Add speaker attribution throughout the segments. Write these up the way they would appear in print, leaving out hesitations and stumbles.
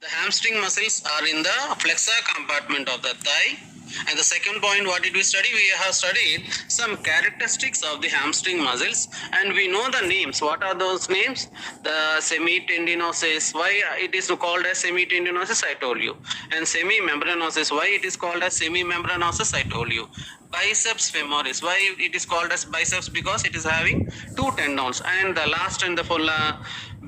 Speaker 1: The hamstring muscles are in the flexor compartment of the thigh. And the second point, what did we study? We have studied some characteristics of the hamstring muscles, and we know the names. What are those names? The semitendinosus. Why it is called as semitendinosus? I told you. And semimembranosus. Why it is called as semimembranosus? I told you. Biceps femoris. Why it is called as biceps? Because it is having two tendons. And the last and the full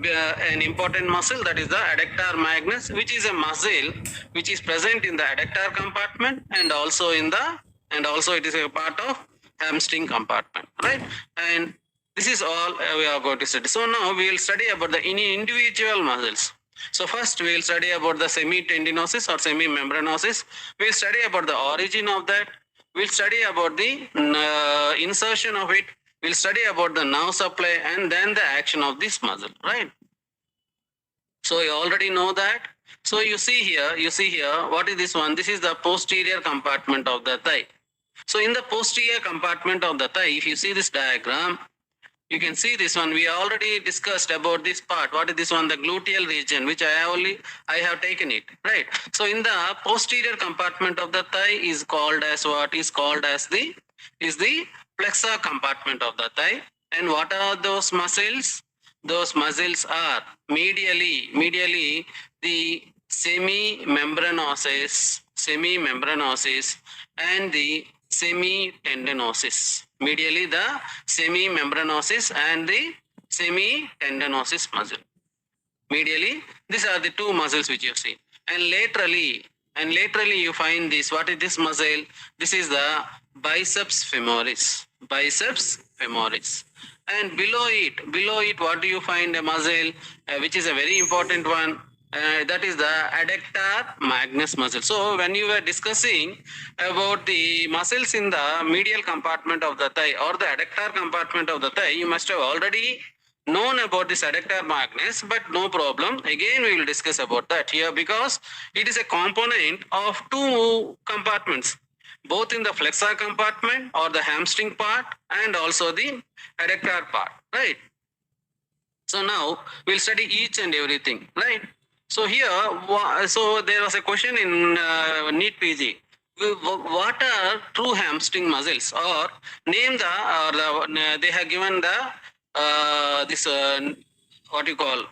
Speaker 1: an important muscle, that is the adductor magnus, which is a muscle which is present in the adductor compartment and also it is a part of hamstring compartment, right? And this is all we are going to study. So now we will study about the individual muscles. So first we will study about the semitendinosus or semimembranosus. We will study about the origin of that. We will study about the insertion of it. We'll study about the nerve supply and then the action of this muscle, right? So you already know that. So you see here, what is this one? This is the posterior compartment of the thigh. So in the posterior compartment of the thigh, if you see this diagram, you can see this one. We already discussed about this part. What is this one? The gluteal region, which I have taken it, right? So in the posterior compartment of the thigh is called as what? Is called as the flexor compartment of the thigh. And what are those muscles? Those muscles are medially the semimembranosus and the semitendinosus. Medially the semimembranosus and the semitendinosus muscle. Medially, these are the two muscles which you see. And laterally you find this. What is this muscle? This is the biceps femoris. Biceps femoris. And below it, what do you find? A muscle which is a very important one. That is the adductor magnus muscle. So when you were discussing about the muscles in the medial compartment of the thigh or the adductor compartment of the thigh, you must have already known about this adductor magnus, but no problem. Again, we will discuss about that here because it is a component of two compartments, both in the flexor compartment or the hamstring part and also the adductor part, right? So now we'll study each and everything, right? So here, so there was a question in NEET PG. What are true hamstring muscles? Or name they have given the this what you call,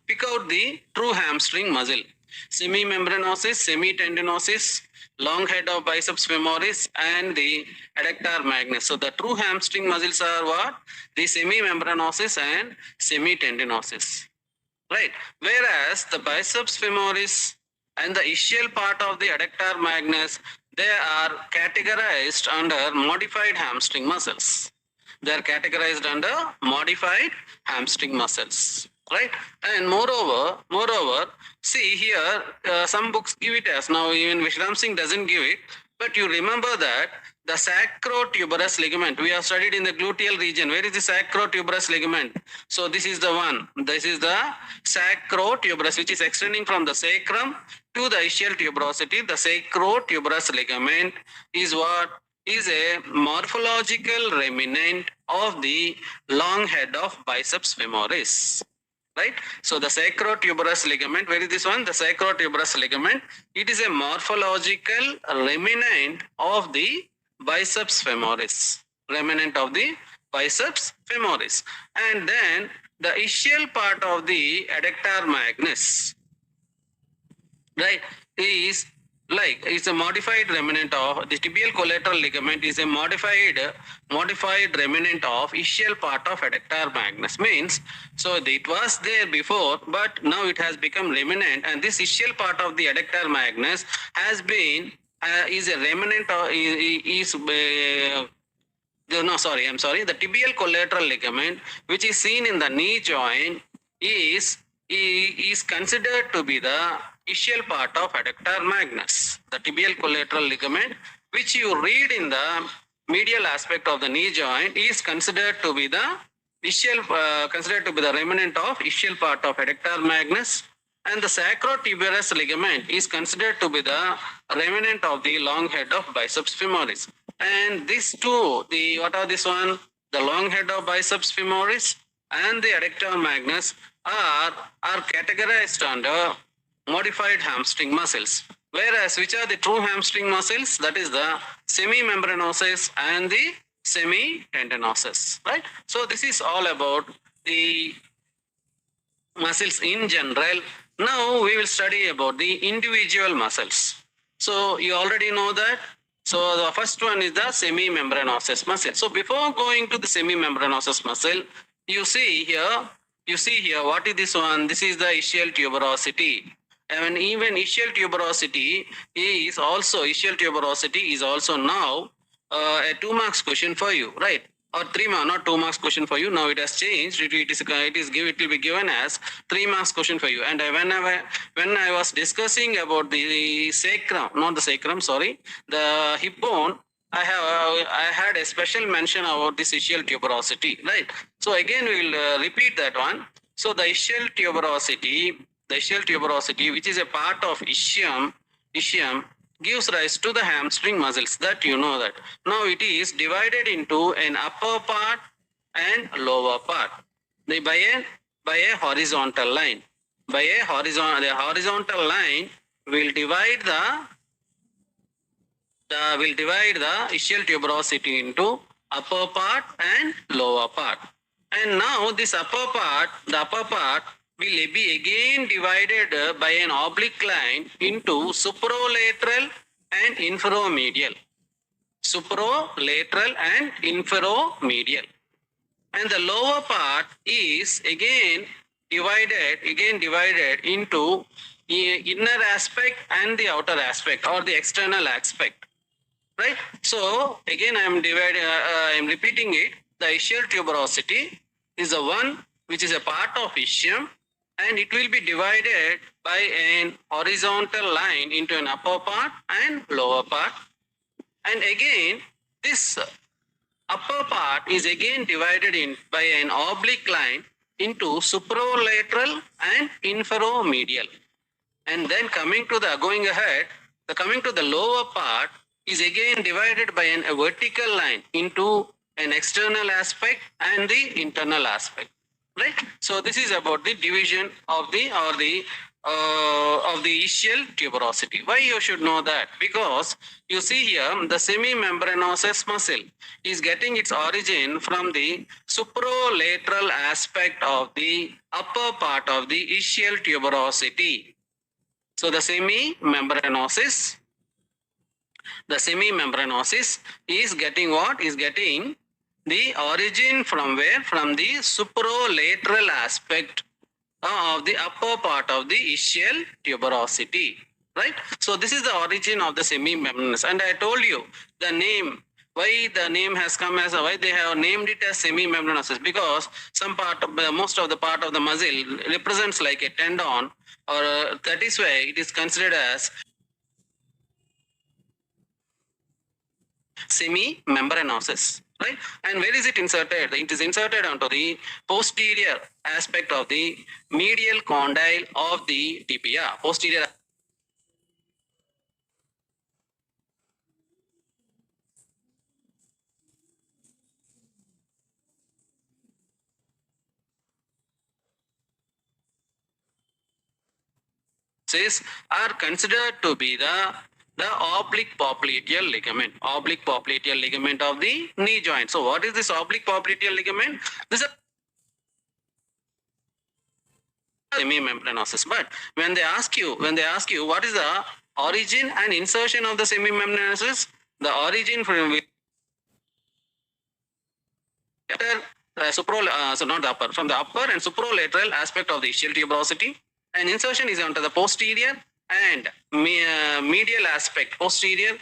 Speaker 1: pick out the true hamstring muscle. Semimembranosus, semitendinosus, long head of biceps femoris, and the adductor magnus. So the true hamstring muscles are what? The semimembranosus and semitendinosus, right? Whereas the biceps femoris and the ischial part of the adductor magnus, they are categorized under modified hamstring muscles. They are categorized under modified hamstring muscles, right? And moreover, see here, some books give it as, now even Vishram Singh doesn't give it, but you remember that the sacrotuberous ligament, we have studied in the gluteal region. Where is the sacrotuberous ligament? So this is the one. This is the sacrotuberous, which is extending from the sacrum to the ischial tuberosity. The sacrotuberous ligament is what? Is a morphological remnant of the long head of biceps femoris, right? So the sacrotuberous ligament, where is this one? The sacrotuberous ligament, it is a morphological remnant of the biceps femoris, remnant of the biceps femoris. And then the ischial part of the adductor magnus, right, is like it's a modified remnant of the tibial collateral ligament, is a modified remnant of ischial part of adductor magnus. Means, so it was there before, but now it has become remnant, and this ischial part of the adductor magnus has been is a remnant of the tibial collateral ligament, which is seen in the knee joint, is considered to be the ischial part of adductor magnus. The tibial collateral ligament, which you read in the medial aspect of the knee joint, is considered to be the remnant of ischial part of adductor magnus. And the sacrotuberous ligament is considered to be the remnant of the long head of biceps femoris. And these two, what are this one? The long head of biceps femoris and the adductor magnus are categorized under modified hamstring muscles. Whereas which are the true hamstring muscles? That is the semimembranosus and the semitendinosus, right? So this is all about the muscles in general. Now we will study about the individual muscles. So you already know that. So the first one is the semimembranosus muscle. So before going to the semimembranosus muscle, you see here what is this one? This is the ischial tuberosity. And even ischial tuberosity is also now a 2 marks question for you, right? Or 3 marks, not 2 marks question for you. Now it has changed. It will be given as 3 marks question for you. And when I was discussing about the sacrum, not the sacrum, sorry, the hip bone, I had a special mention about this ischial tuberosity, right? So again we will repeat that one. So the ischial tuberosity, which is a part of ischium, gives rise to the hamstring muscles, that you know that. Now it is divided into an upper part and lower part by a horizontal line. The horizontal line will divide the ischial tuberosity into upper part and lower part. And now this the upper part will be again divided by an oblique line into supralateral and inferomedial. And the lower part is again divided into inner aspect and the outer aspect, or the external aspect, right? So again I am repeating it. The ischial tuberosity is the one which is a part of ischium, and it will be divided by an horizontal line into an upper part and lower part. And again, this upper part is again divided by an oblique line into supralateral and inferomedial. And then coming to the lower part is again divided by a vertical line into an external aspect and the internal aspect, right? So this is about the division of the ischial tuberosity. Why you should know that? Because you see here the semimembranosus muscle is getting its origin from the supralateral aspect of the upper part of the ischial tuberosity. So the semimembranosus is getting what? Is getting the origin from where? From the supralateral aspect of the upper part of the ischial tuberosity, right? So this is the origin of the semimembranosus. And I told you the name, why the name has come as why they have named it as semimembranosus, because most of the part of the muscle represents like a tendon, or that is why it is considered as semimembranosus, right? And where is it inserted? It is inserted onto the posterior aspect of the medial condyle of the tibia. Posterior are considered to be the oblique popliteal ligament. Oblique popliteal ligament of the knee joint. So what is this oblique popliteal ligament? This is a semimembranosus. But when they ask you what is the origin and insertion of the semimembranosus, the origin from from the upper and supralateral aspect of the ischial tuberosity, and insertion is onto the posterior and medial aspect, posterior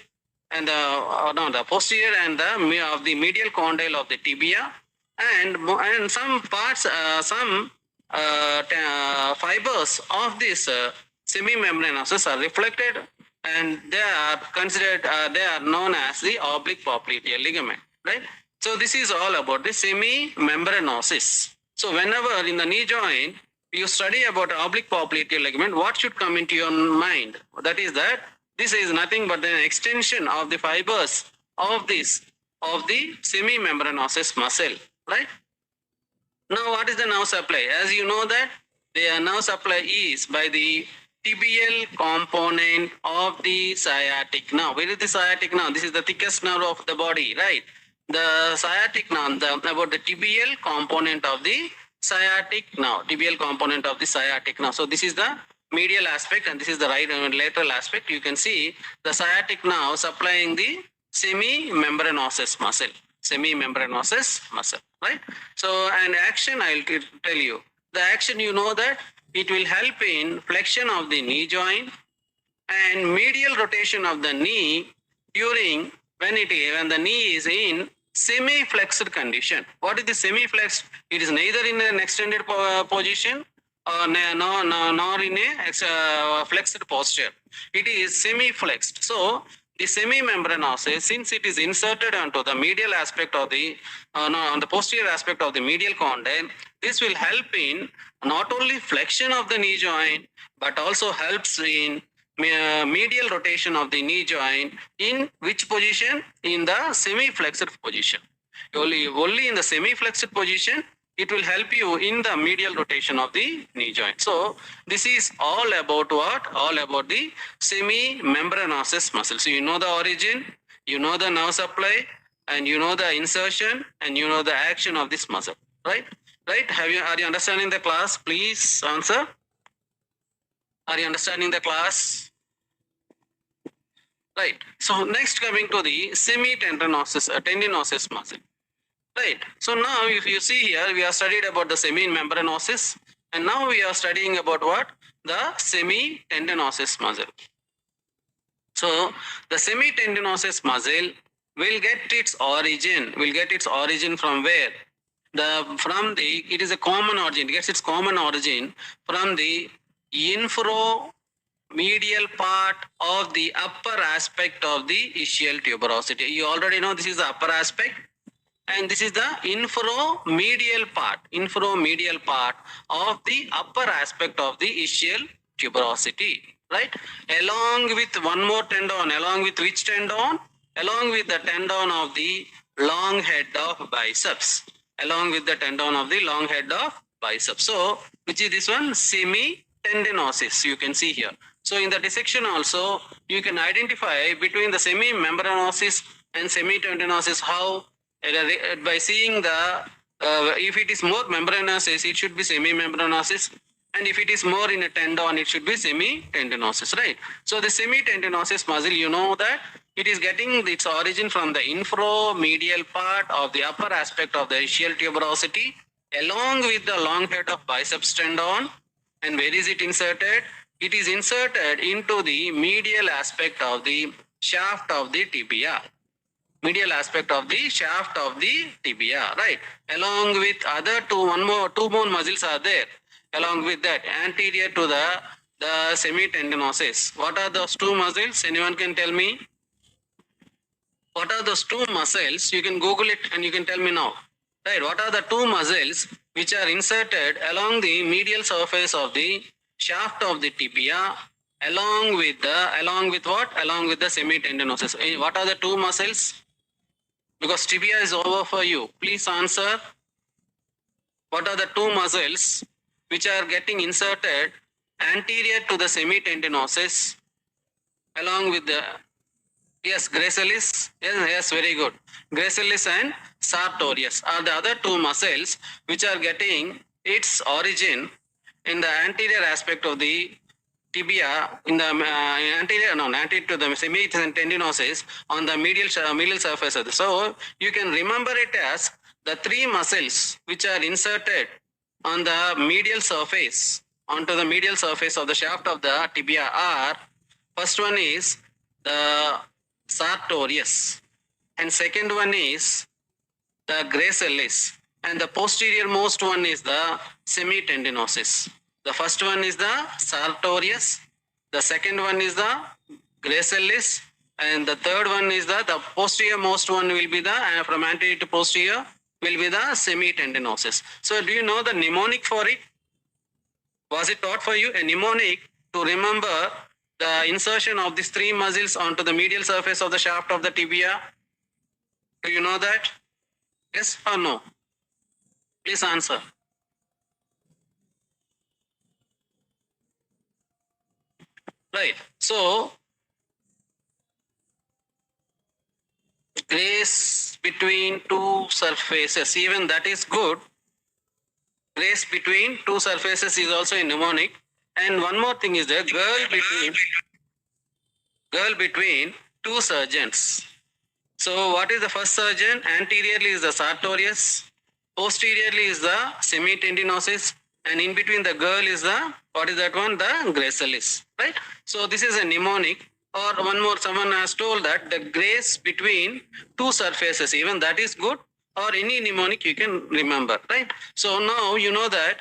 Speaker 1: and the posterior and of the medial condyle of the tibia, and some parts, fibers of this semimembranosus are reflected, and they are considered, they are known as the oblique popliteal ligament, right? So this is all about the semimembranosus. So whenever in the knee joint you study about oblique popliteal ligament, what should come into your mind? That is that this is nothing but an extension of the fibers of the semimembranosus muscle, right? Now what is the nerve supply? As you know that the nerve supply is by the tibial component of the sciatic nerve. Where is the sciatic nerve? This is the thickest nerve of the body, right? The sciatic nerve, about the tibial component of the sciatic nerve, tibial component of the sciatic nerve. So this is the medial aspect and this is the right lateral aspect. You can see the sciatic nerve supplying the semimembranosus muscle, semimembranosus muscle, right? So an action I'll tell you. The action, you know that it will help in flexion of the knee joint and medial rotation of the knee during when the knee is in semi-flexed condition. What is the semi-flexed? It is neither in an extended position or nor in a flexed posture. It is semi-flexed. So the semimembranosus, since it is inserted onto the medial aspect of the on the posterior aspect of the medial condyle, this will help in not only flexion of the knee joint but also helps in medial rotation of the knee joint. In which position? In the semi-flexed position. Only in the semi-flexed position it will help you in the medial rotation of the knee joint. So this is all about what? All about the semimembranosus muscle. So you know the origin, you know the nerve supply, and you know the insertion, and you know the action of this muscle, right? Right? Are you understanding the class? Please answer. Are you understanding the class? Right. So next, coming to the semitendinosus, tendinosus muscle. Right. So now if you see here, we have studied about the semimembranosus and now we are studying about what? The semitendinosus muscle. So the semitendinosus muscle will get its origin from where? It is a common origin, it gets its common origin from the medial part of the upper aspect of the ischial tuberosity. You already know this is the upper aspect and this is the infromedial part of the upper aspect of the ischial tuberosity, right? Along with one more tendon, along with which tendon? Along with the tendon of the long head of biceps, along with the tendon of the long head of biceps. So which is this one? Semitendinosus, you can see here. So in the dissection also, you can identify between the semimembranosus and semitendinosus how by seeing the, if it is more membranosus, it should be semimembranosus. And if it is more in a tendon, it should be semitendinosus, right? So the semitendinosus muscle, you know that it is getting its origin from the infromedial part of the upper aspect of the ischial tuberosity along with the long head of biceps tendon. And where is it inserted? It is inserted into the medial aspect of the shaft of the tibia. Medial aspect of the shaft of the tibia, right? Along with other two more muscles are there. Along with that, anterior to the semitendinosus. What are those two muscles? Anyone can tell me? What are those two muscles? You can Google it and you can tell me now. Right, what are the two muscles which are inserted along the medial surface of the shaft of the tibia along with what? Along with the semitendinosus. What are the two muscles? Because tibia is over for you. Please answer. What are the two muscles which are getting inserted anterior to the semitendinosus along with the, yes, gracilis. Yes, very good. Gracilis and sartorius are the other two muscles which are getting its origin in the anterior aspect of the tibia, in the anterior to the semitendinosus on the medial surface of the. So you can remember it as the three muscles which are inserted on the medial surface, onto the medial surface of the shaft of the tibia are, first one is the sartorius and second one is the gracilis and the posterior most one is the semitendinosus. The first one is the sartorius, the second one is the gracilis, and the third one is the posterior most one will be the, from anterior to posterior will be the semitendinosus. So do you know the mnemonic for it? Was it taught for you? A mnemonic to remember the insertion of these three muscles onto the medial surface of the shaft of the tibia. Do you know that? Yes or no? Please answer. Right. So grace between two surfaces, even that is good. Grace between two surfaces is also a mnemonic. And one more thing is the girl between two surgeons. So what is the first surgeon? Anteriorly is the sartorius, posteriorly is the semitendinosus, and in between the girl is the, what is that one? The gracilis, right? So this is a mnemonic. Or one more, someone has told that the grace between two surfaces, even that is good, or any mnemonic you can remember, right? So now you know that,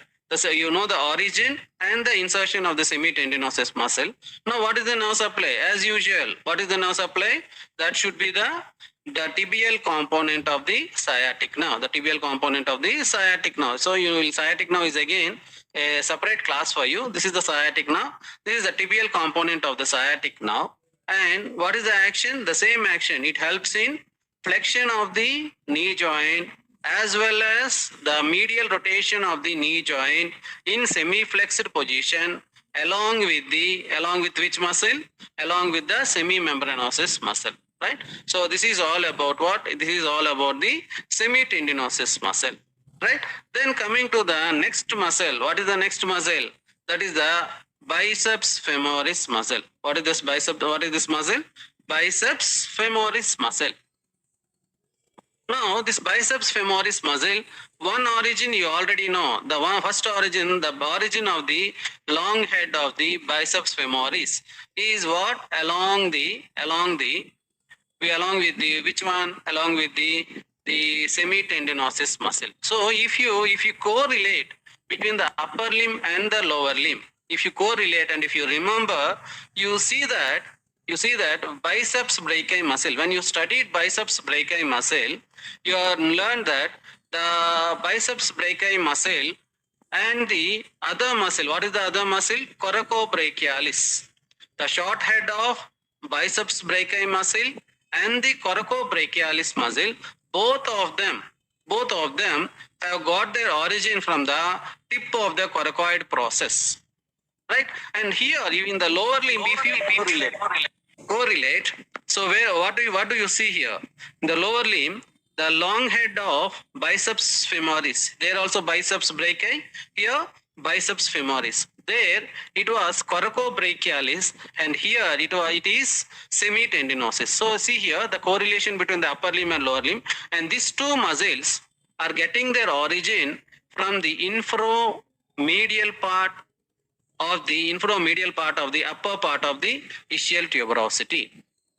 Speaker 1: you know the origin and the insertion of the semitendinosus muscle. Now what is the nerve supply? As usual, what is the nerve supply? That should be the tibial component of the sciatic nerve, the tibial component of the sciatic nerve. So you will, sciatic nerve is again a separate class for you. This is the sciatic nerve. This is the tibial component of the sciatic nerve. And what is the action? The same action. It helps in flexion of the knee joint as well as the medial rotation of the knee joint in semi-flexed position along with which muscle? Along with the semimembranosus muscle. Right? So this is all about what? This is all about the semitendinosus muscle. Right? Then coming to the next muscle. What is the next muscle? That is the biceps femoris muscle. What is this bicep? What is this muscle? Biceps femoris muscle. Now this biceps femoris muscle, one origin you already know. The one first origin, the origin of the long head of the biceps femoris is what? Along with the which one? Along with the semitendinosus muscle. So if you correlate between the upper limb and the lower limb, if you correlate and if you remember, you see that biceps brachii muscle. When you studied biceps brachii muscle, you have learned that the biceps brachii muscle and the other muscle. What is the other muscle? Coracobrachialis. The short head of biceps brachii muscle and the coracobrachialis muscle, both of them have got their origin from the tip of the coracoid process, right? And here in the lower limb, if you correlate, so what do you see here? In the lower limb, the long head of biceps femoris, there also biceps brachii, here biceps femoris. There it was coracobrachialis, and here it is semitendinosus. So see here the correlation between the upper limb and lower limb, and these two muscles are getting their origin from the infromedial part of the upper part of the ischial tuberosity,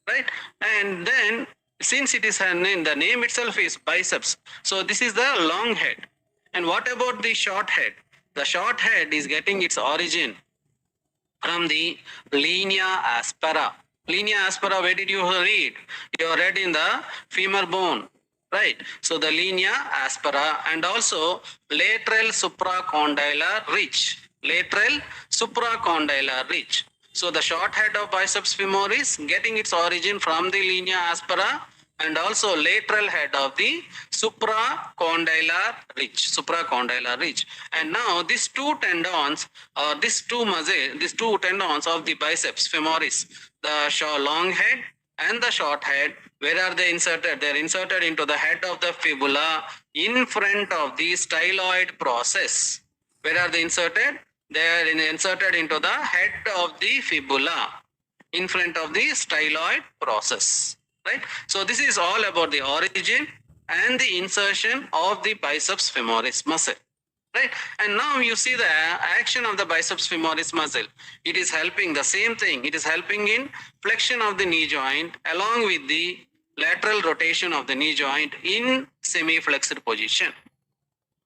Speaker 1: right? And then since it is the name itself is biceps, so this is the long head. And what about the short head? The short head is getting its origin from the linea aspera. Linea aspera, where did you read? You read in the femur bone, right? So the linea aspera, and also lateral supracondylar ridge. Lateral supracondylar ridge. So the short head of biceps femoris getting its origin from the linea aspera, and also lateral head of the supracondylar ridge. And now these two tendons, or these two tendons of the biceps femoris, the long head and the short head, where are they inserted? They are inserted into the head of the fibula in front of the styloid process. Where are they inserted? They are inserted into the head of the fibula in front of the styloid process. Right? So this is all about the origin and the insertion of the biceps femoris muscle. Right? And now you see the action of the biceps femoris muscle. It is helping the same thing. It is helping in flexion of the knee joint along with the lateral rotation of the knee joint in semi-flexed position.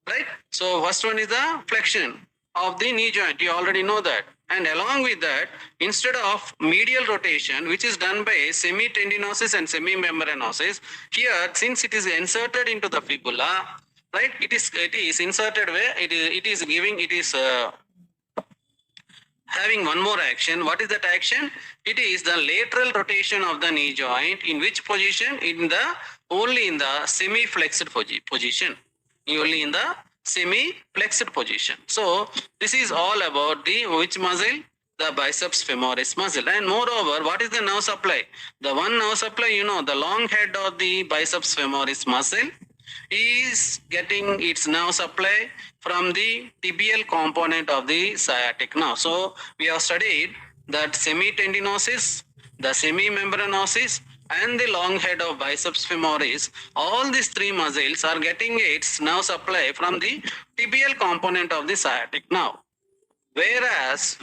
Speaker 1: Right? So first one is the flexion of the knee joint. You already know that. And along with that, instead of medial rotation, which is done by semitendinosus and semimembranosus, here since it is inserted into the fibula, right? It is inserted where it is having one more action. What is that action? It is the lateral rotation of the knee joint. In which position? Only in the semi-flexed position. Only in the semi-flexed position. So this is all about the which muscle? the biceps femoris muscle. And moreover, what is the nerve supply? The one nerve supply, you know, the long head of the biceps femoris muscle is getting its nerve supply from the tibial component of the sciatic nerve. So we have studied that semitendinosus, the semimembranosus, and the long head of biceps femoris. All these three muscles are getting its nerve supply from the tibial component of the sciatic nerve. Whereas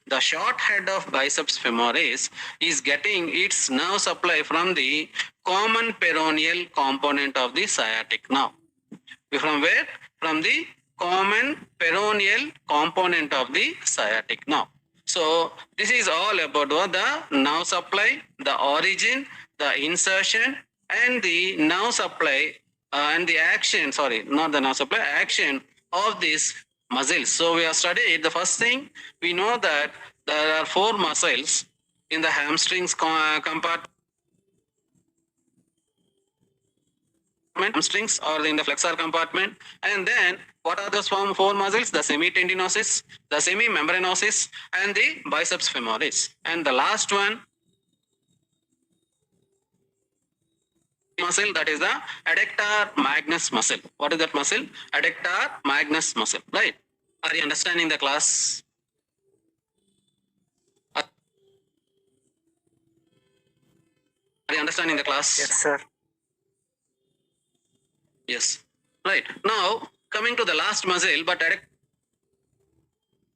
Speaker 1: the short head of biceps femoris is getting its nerve supply from the common peroneal component of the sciatic nerve. From where? From the common peroneal component of the sciatic nerve. So this is all about the nerve supply, the origin, the insertion, and the nerve supply and the action, sorry, not the nerve supply, action of these muscles. So we have studied the first thing, we know that there are 4 muscles in the hamstrings compartment. Hamstrings or in the flexor compartment. And then what are those 4 muscles? The semitendinosus, the semimembranosus, and the biceps femoris. And the last one muscle, that is the adductor magnus muscle. What is that muscle? Adductor magnus muscle, right? Are you understanding the class? Are you understanding the class?
Speaker 2: Yes, sir.
Speaker 1: Yes. Right. Now, coming to the last muscle, but adductor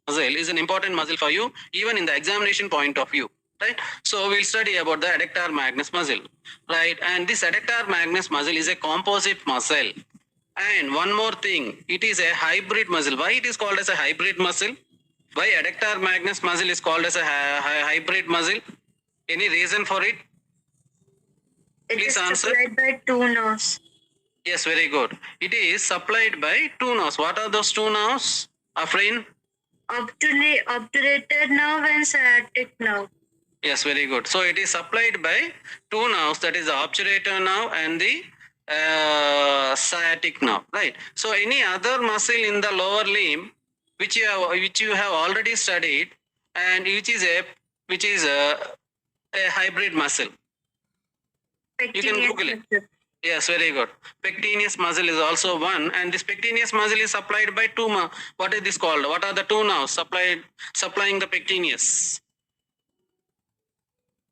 Speaker 1: muscle is an important muscle for you, even in the examination point of view. Right. So we'll study about the adductor magnus muscle. Right. And this adductor magnus muscle is a composite muscle. And one more thing, it is a hybrid muscle. Why it is called as a hybrid muscle? Why adductor magnus muscle is called as a hybrid muscle? Any reason for it? Please answer.
Speaker 2: It is supplied by 2 nerves.
Speaker 1: Yes, very good. It is supplied by 2 nerves. What are those 2 nerves, Afrin?
Speaker 2: Obturator nerve and sciatic nerve.
Speaker 1: Yes, very good. So it is supplied by 2 nerves, that is the obturator nerve and the sciatic nerve, right? So any other muscle in the lower limb which you have already studied and which is a hybrid muscle. You can Google it. Yes, very good. Pectineus muscle is also one, and this pectineus muscle is supplied by 2. What is this called? What are the 2 nerves supplying the pectineus?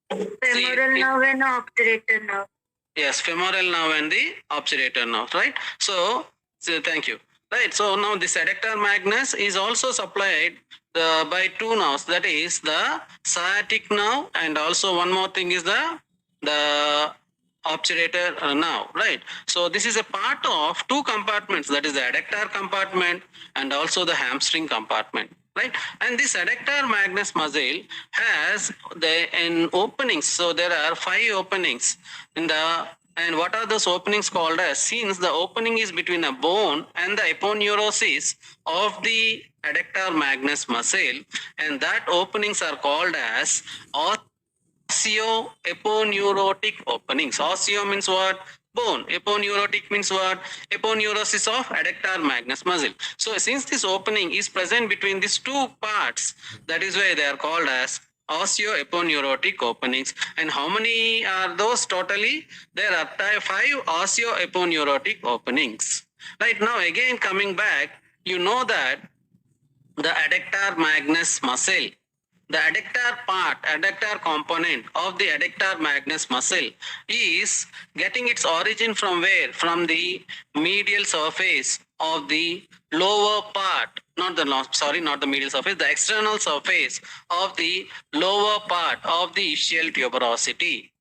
Speaker 2: Femoral nerve and obturator nerve.
Speaker 1: Yes, femoral nerve and the obturator nerve, right? So thank you. Right, so now this adductor magnus is also supplied by 2 nerves, that is the sciatic nerve, and also one more thing is the obturator nerve, right? So this is a part of 2 compartments, that is the adductor compartment and also the hamstring compartment, right? And this adductor magnus muscle has an openings. So there are 5 openings in the, and what are those openings called as? Since the opening is between the bone and the aponeurosis of the adductor magnus muscle, and that openings are called as osseo-aponeurotic openings. Osseo means what? Bone. Aponeurotic means what? Aponeurosis of adductor magnus muscle. So since this opening is present between these 2 parts, that is why they are called as osseo-aponeurotic openings. And how many are those totally? There are 5 osseo-aponeurotic openings. Right, now again coming back, you know that the adductor magnus muscle, the adductor component of the adductor magnus muscle is getting its origin from where? From the medial surface of the lower part, not the medial surface, the external surface of the lower part of the ischial tuberosity,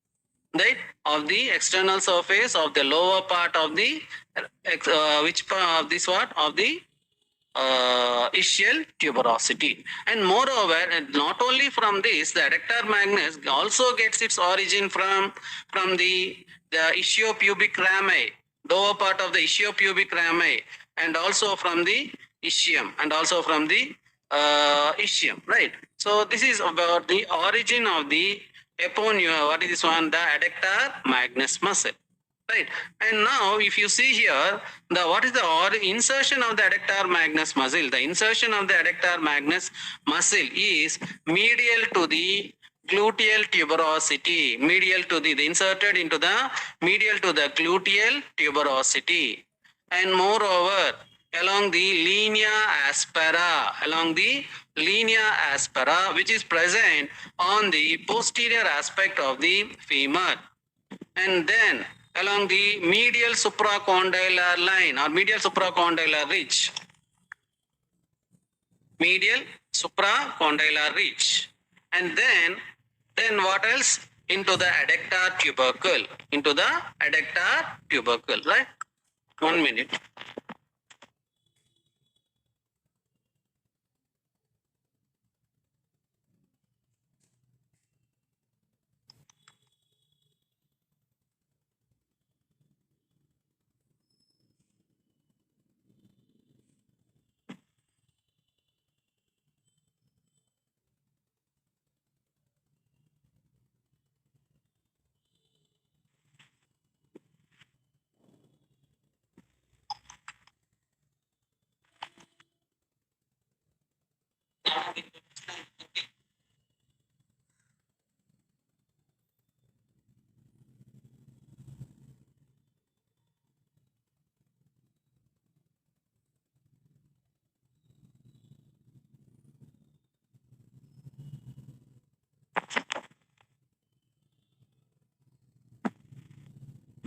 Speaker 1: right? Of the external surface of the lower part of the which part of this what? Of the ischial tuberosity. And moreover, not only from this, the adductor magnus also gets its origin from the ischiopubic rami, lower part of the ischiopubic rami, and also from the ischium, right? So this is about the origin of the what is this one? The adductor magnus muscle. right? And now if you see here, what is the insertion of the adductor magnus muscle? The insertion of the adductor magnus muscle is medial to the gluteal tuberosity, medial to the inserted into the medial to the gluteal tuberosity, and moreover along the linea aspera, which is present on the posterior aspect of the femur, and then along the medial supracondylar line or medial supracondylar ridge, and then what else? Into the adductor tubercle, right? 1 minute.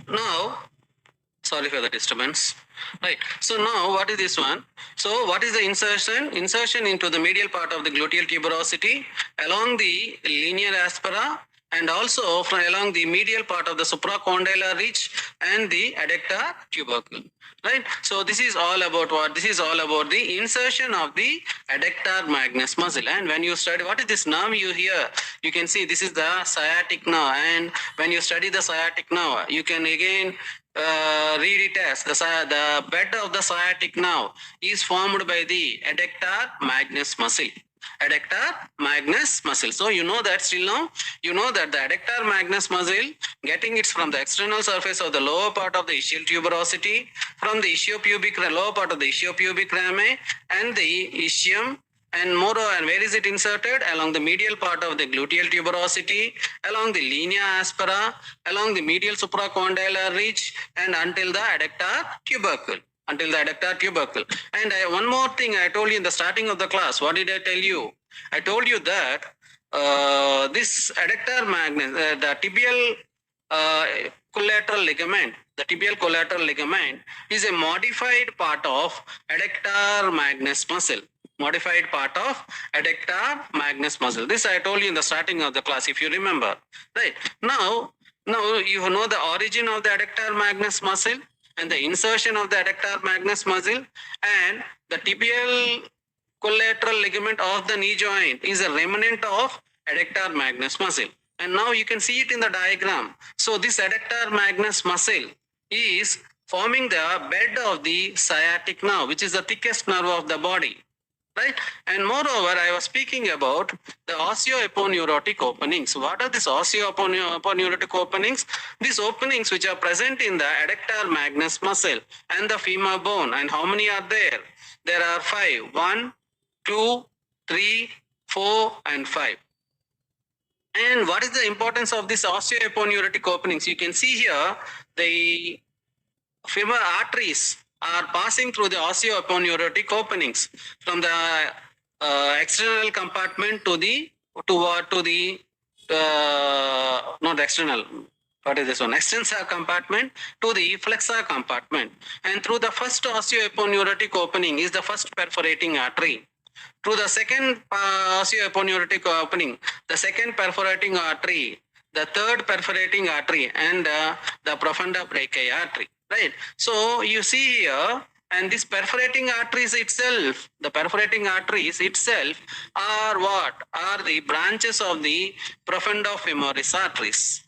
Speaker 1: Now, sorry for the disturbance. Right. So now what is this one? So what is the insertion? Insertion into the medial part of the gluteal tuberosity along the linear aspera, and also from along the medial part of the supracondylar ridge and the adductor tubercle. Right. So this is all about what? This is all about the insertion of the adductor magnus muscle. And when you study what is this nerve you hear, you can see this is the sciatic nerve. And when you study the sciatic nerve, you can again read it as the bed of the sciatic nerve is formed by the adductor magnus muscle. So you know that still now, you know that the adductor magnus muscle getting it from the external surface of the lower part of the ischial tuberosity, from the ischiopubic lower part of the ischiopubic rami and the ischium. And moreover, and where is it inserted? Along the medial part of the gluteal tuberosity, along the linea aspera, along the medial supracondylar ridge, and until the adductor tubercle. And one more thing I told you in the starting of the class. What did I tell you? I told you that this adductor magnus, the tibial collateral ligament, is a modified part of adductor magnus muscle. This I told you in the starting of the class, if you remember. Right. Now you know the origin of the adductor magnus muscle and the insertion of the adductor magnus muscle, and the tibial collateral ligament of the knee joint is a remnant of adductor magnus muscle. And now you can see it in the diagram. So this adductor magnus muscle is forming the bed of the sciatic nerve, which is the thickest nerve of the body. Right. And moreover, I was speaking about the osteoaponeurotic openings. What are these osteoaponeurotic openings? These openings which are present in the adductor magnus muscle and the femur bone. And how many are there? There are 5. 1, 2, 3, 4, and 5. And what is the importance of these osteoaponeurotic openings? You can see here the femur arteries are passing through the osteoaponeurotic openings from the external compartment to the not external. What is this one? Extensor compartment to the flexor compartment, and through the first osteoaponeurotic opening is the first perforating artery. Through the second osteoaponeurotic opening, the second perforating artery, the third perforating artery, and the profunda brachii artery. Right. So you see here, and this perforating arteries itself, the perforating arteries itself are what? Are the branches of the profunda femoris arteries.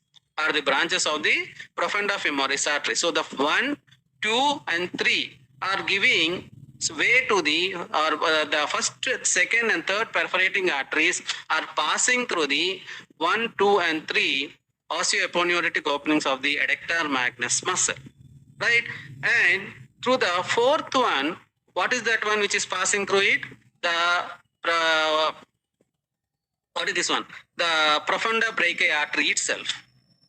Speaker 1: So the 1, 2, and 3 are giving way to the first, second, and third perforating arteries are passing through the 1, 2, and 3 osteoaponeurotic openings of the adductor magnus muscle, right? And through the fourth one, what is that one which is passing through it? What is this one? The profunda brachii artery itself.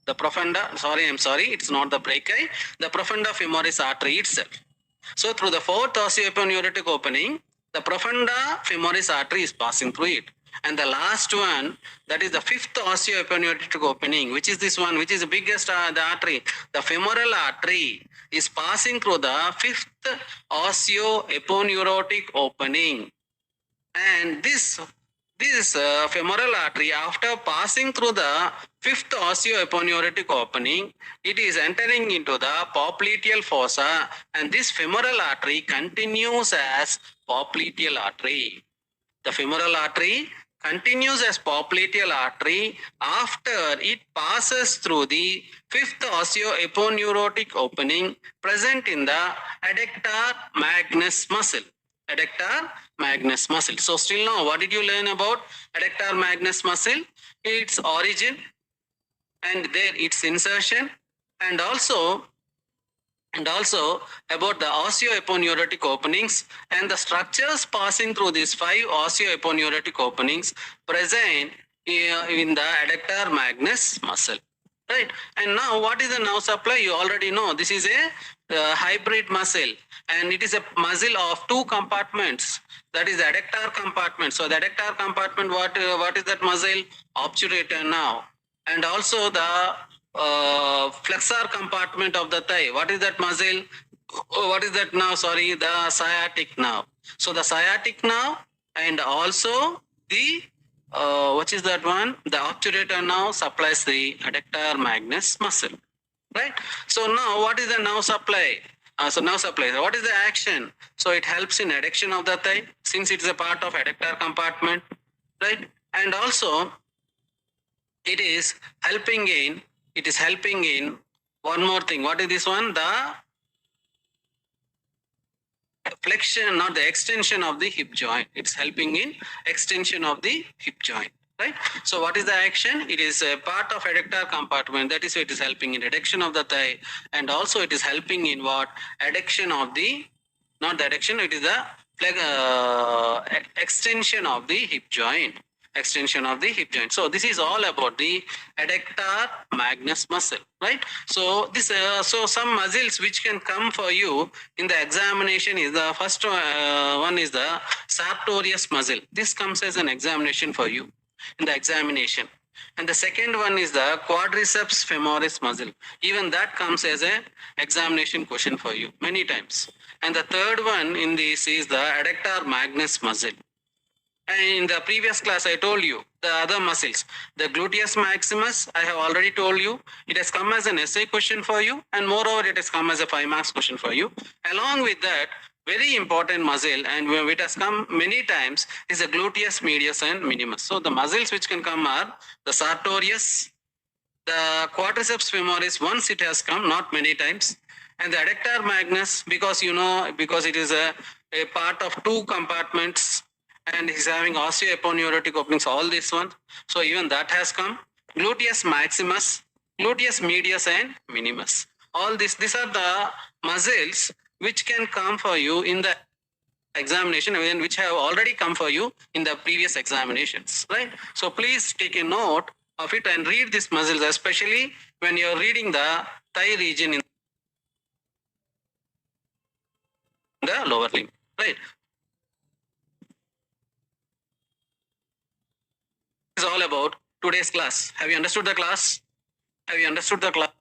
Speaker 1: The profunda, I'm sorry, it's not the brachii, the profunda femoris artery itself. So through the fourth osteoaponeurotic opening, the profunda femoris artery is passing through it. And the last one, that is the fifth osteoaponeurotic opening, which is this one, which is the biggest the artery. The femoral artery is passing through the fifth osteoaponeurotic opening. And this femoral artery, after passing through the fifth osteoaponeurotic opening, it is entering into the popliteal fossa, and this femoral artery continues as popliteal artery. The femoral artery continues as popliteal artery after it passes through the fifth osteoaponeurotic opening present in the adductor magnus muscle. Adductor magnus muscle. So still now, what did you learn about adductor magnus muscle? Its origin and there its insertion, and also about the osteoaponeurotic openings and the structures passing through these 5 osteoaponeurotic openings present in the adductor magnus muscle, right? And now what is the nerve supply? You already know this is a hybrid muscle, and it is a muscle of 2 compartments. That is the adductor compartment. So the adductor compartment, what is that muscle? Obturator nerve. And also the flexor compartment of the thigh. What is that muscle? What is that nerve? Sorry, the sciatic nerve. So the sciatic nerve and also the what is that one? The obturator nerve supplies the adductor magnus muscle, right? So now what is the nerve supply? Nerve supply. What is the action? So it helps in adduction of the thigh since it is a part of adductor compartment, right? And also it is helping in one more thing. What is this one? The flexion, not the extension of the hip joint. It's helping in extension of the hip joint, right? So what is the action? It is a part of adductor compartment. That is why it is helping in adduction of the thigh, and also it is helping in what? Adduction of the, not the adduction, it is the extension of the hip joint. Extension of the hip joint. So this is all about the adductor magnus muscle, right? So this so some muscles which can come for you in the examination is the first one is the sartorius muscle. This comes as an examination for you in the examination. And the second one is the quadriceps femoris muscle. Even that comes as a examination question for you many times. And the third one in this is the adductor magnus muscle. And in the previous class, I told you the other muscles, the gluteus maximus, I have already told you, it has come as an essay question for you, and moreover, it has come as a 5 marks question for you. Along with that, very important muscle, and it has come many times, is the gluteus medius and minimus. So the muscles which can come are the sartorius, the quadriceps femoris, once it has come, not many times, and the adductor magnus, because it is a part of 2 compartments, and he's having osteoaponeurotic openings, all this one. So even that has come. Gluteus maximus, gluteus medius and minimus. All these are the muscles which can come for you in the examination, and which have already come for you in the previous examinations, right? So please take a note of it and read these muscles, especially when you're reading the thigh region in the lower limb, right? Is all about today's class. Have you understood the class? Have you understood the class?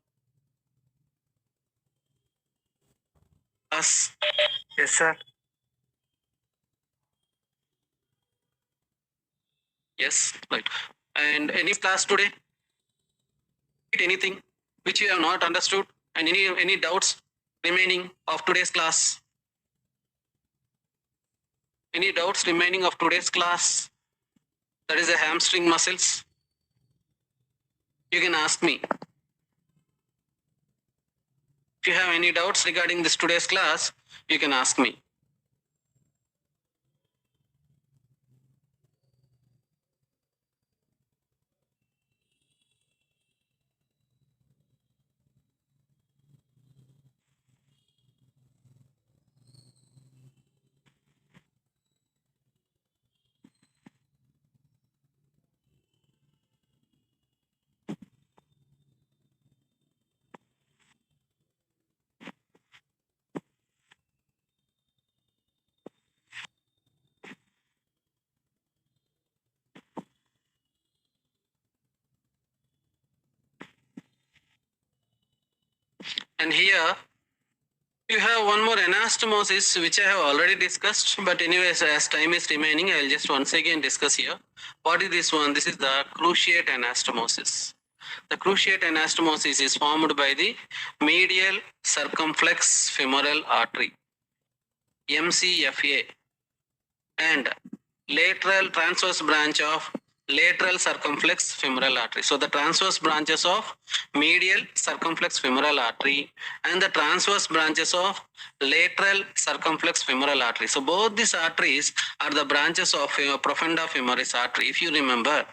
Speaker 3: Yes, sir.
Speaker 1: Yes, right. And any class today? Anything which you have not understood, and any doubts remaining of today's class? Any doubts remaining of today's class? That is the hamstring muscles. You can ask me. If you have any doubts regarding this today's class, you can ask me. And here you have one more anastomosis, which I have already discussed. But anyways, as time is remaining, I will just once again discuss here. What is this one? This is the cruciate anastomosis. The cruciate anastomosis is formed by the medial circumflex femoral artery, MCFA, and lateral transverse branch of lateral circumflex femoral artery. So the transverse branches of medial circumflex femoral artery and the transverse branches of lateral circumflex femoral artery. So both these arteries are the branches of profunda femoris artery, if you remember.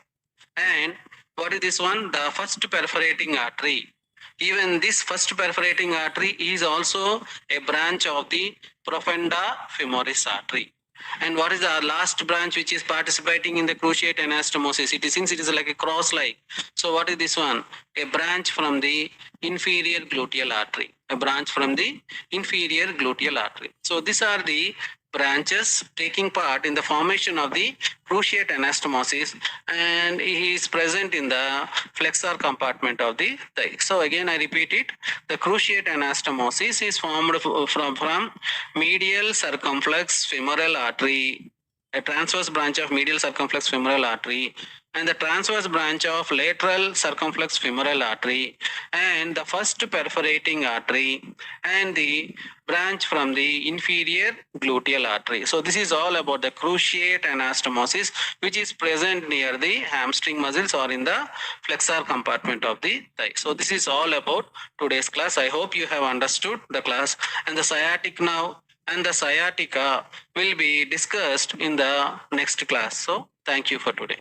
Speaker 1: And what is this one? The first perforating artery. Even this first perforating artery is also a branch of the profunda femoris artery. And what is the last branch which is participating in the cruciate anastomosis? Since it is like a cross-like. So what is this one? A branch from the inferior gluteal artery. A branch from the inferior gluteal artery. So these are the branches taking part in the formation of the cruciate anastomosis, and he is present in the flexor compartment of the thigh. So again I repeat it, the cruciate anastomosis is formed from medial circumflex femoral artery, a transverse branch of medial circumflex femoral artery, and the transverse branch of lateral circumflex femoral artery, and the first perforating artery, and the branch from the inferior gluteal artery. So this is all about the cruciate anastomosis, which is present near the hamstring muscles or in the flexor compartment of the thigh. So this is all about today's class. I hope you have understood the class, and the sciatic nerve and the sciatica will be discussed in the next class. So thank you for today.